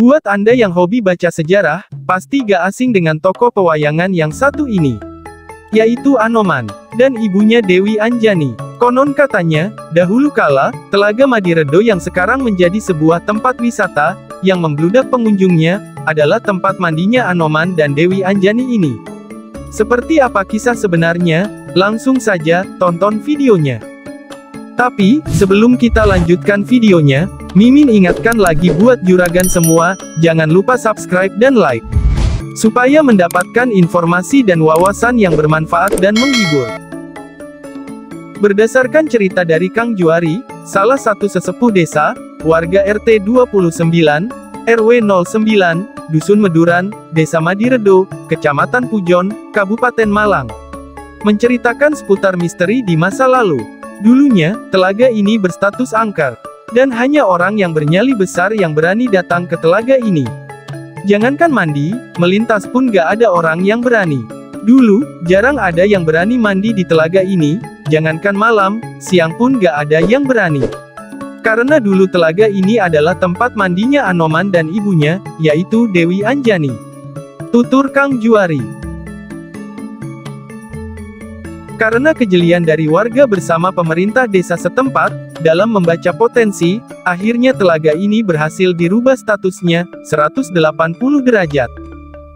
Buat Anda yang hobi baca sejarah, pasti gak asing dengan tokoh pewayangan yang satu ini, yaitu Anoman, dan ibunya Dewi Anjani. Konon katanya, dahulu kala, Telaga Madiredo yang sekarang menjadi sebuah tempat wisata, yang membludak pengunjungnya, adalah tempat mandinya Anoman dan Dewi Anjani ini. Seperti apa kisah sebenarnya? Langsung saja, tonton videonya. Tapi, sebelum kita lanjutkan videonya, Mimin ingatkan lagi buat juragan semua, jangan lupa subscribe dan like, supaya mendapatkan informasi dan wawasan yang bermanfaat dan menghibur. Berdasarkan cerita dari Kang Juari, salah satu sesepuh desa, warga RT 29, RW 09, Dusun Meduran, Desa Madiredo, Kecamatan Pujon, Kabupaten Malang, menceritakan seputar misteri di masa lalu. Dulunya, telaga ini berstatus angker, dan hanya orang yang bernyali besar yang berani datang ke telaga ini. Jangankan mandi, melintas pun gak ada orang yang berani. Dulu, jarang ada yang berani mandi di telaga ini, jangankan malam, siang pun gak ada yang berani. Karena dulu telaga ini adalah tempat mandinya Anoman dan ibunya, yaitu Dewi Anjani. Tutur Kang Juari. Karena kejelian dari warga bersama pemerintah desa setempat, dalam membaca potensi, akhirnya telaga ini berhasil dirubah statusnya, 180 derajat.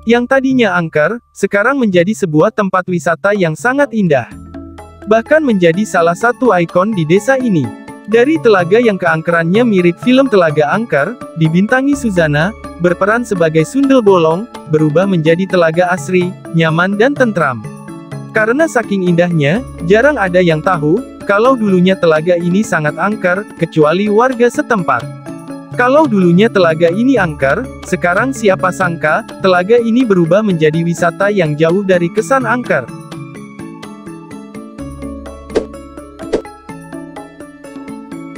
Yang tadinya angker, sekarang menjadi sebuah tempat wisata yang sangat indah. Bahkan menjadi salah satu ikon di desa ini. Dari telaga yang keangkerannya mirip film Telaga Angker, dibintangi Suzana, berperan sebagai Sundel Bolong, berubah menjadi telaga asri, nyaman dan tentram. Karena saking indahnya, jarang ada yang tahu, kalau dulunya telaga ini sangat angker, kecuali warga setempat. Kalau dulunya telaga ini angker, sekarang siapa sangka, telaga ini berubah menjadi wisata yang jauh dari kesan angker.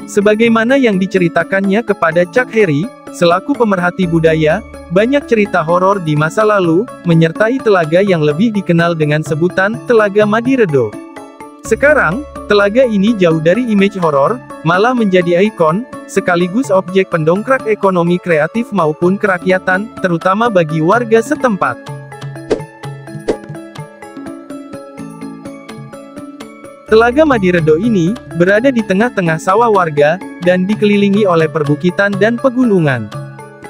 Sebagaimana yang diceritakannya kepada Cak Heri, selaku pemerhati budaya, banyak cerita horor di masa lalu, menyertai telaga yang lebih dikenal dengan sebutan Telaga Madiredo. Sekarang, telaga ini jauh dari image horor, malah menjadi ikon, sekaligus objek pendongkrak ekonomi kreatif maupun kerakyatan, terutama bagi warga setempat. Telaga Madiredo ini, berada di tengah-tengah sawah warga, dan dikelilingi oleh perbukitan dan pegunungan.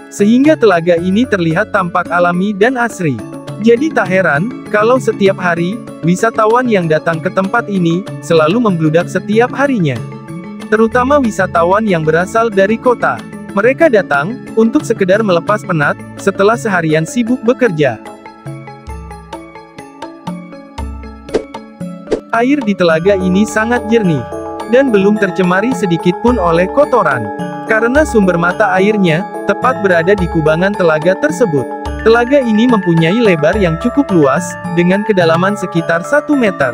Sehingga telaga ini terlihat tampak alami dan asri. Jadi tak heran, kalau setiap hari, wisatawan yang datang ke tempat ini, selalu membludak setiap harinya. Terutama wisatawan yang berasal dari kota. Mereka datang, untuk sekedar melepas penat, setelah seharian sibuk bekerja. Air di telaga ini sangat jernih, dan belum tercemari sedikit pun oleh kotoran. Karena sumber mata airnya, tepat berada di kubangan telaga tersebut. Telaga ini mempunyai lebar yang cukup luas, dengan kedalaman sekitar 1 meter.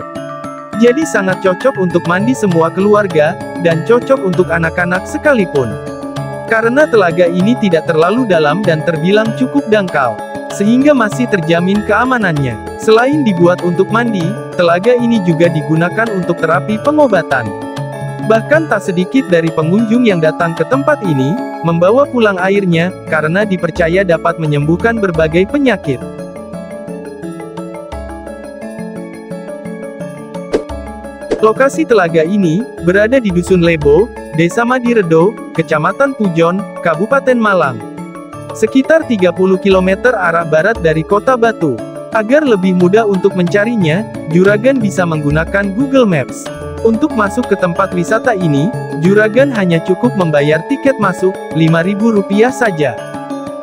Jadi sangat cocok untuk mandi semua keluarga, dan cocok untuk anak-anak sekalipun. Karena telaga ini tidak terlalu dalam dan terbilang cukup dangkal, sehingga masih terjamin keamanannya. Selain dibuat untuk mandi, telaga ini juga digunakan untuk terapi pengobatan. Bahkan tak sedikit dari pengunjung yang datang ke tempat ini, membawa pulang airnya, karena dipercaya dapat menyembuhkan berbagai penyakit. Lokasi telaga ini, berada di Dusun Lebo, Desa Madiredo, Kecamatan Pujon, Kabupaten Malang. Sekitar 30 km arah barat dari Kota Batu. Agar lebih mudah untuk mencarinya, juragan bisa menggunakan Google Maps. Untuk masuk ke tempat wisata ini, juragan hanya cukup membayar tiket masuk, Rp5.000 saja.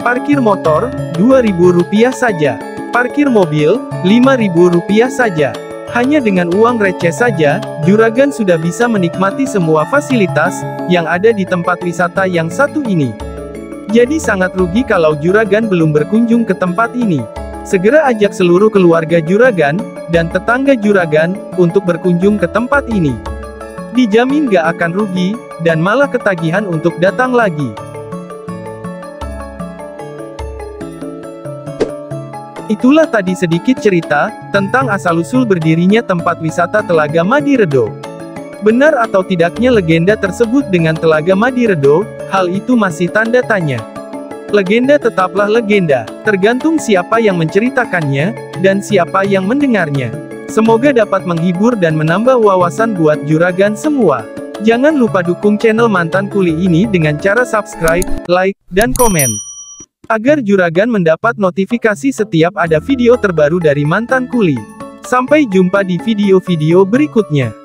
Parkir motor, Rp2.000 saja. Parkir mobil, Rp5.000 saja. Hanya dengan uang receh saja, juragan sudah bisa menikmati semua fasilitas, yang ada di tempat wisata yang satu ini. Jadi sangat rugi kalau juragan belum berkunjung ke tempat ini. Segera ajak seluruh keluarga juragan, dan tetangga juragan, untuk berkunjung ke tempat ini. Dijamin gak akan rugi, dan malah ketagihan untuk datang lagi. Itulah tadi sedikit cerita, tentang asal-usul berdirinya tempat wisata Telaga Madiredo. Benar atau tidaknya legenda tersebut dengan Telaga Madiredo, hal itu masih tanda tanya. Legenda tetaplah legenda, tergantung siapa yang menceritakannya, dan siapa yang mendengarnya. Semoga dapat menghibur dan menambah wawasan buat juragan semua. Jangan lupa dukung channel Mantan Kuli ini dengan cara subscribe, like, dan komen. Agar juragan mendapat notifikasi setiap ada video terbaru dari Mantan Kuli. Sampai jumpa di video-video berikutnya.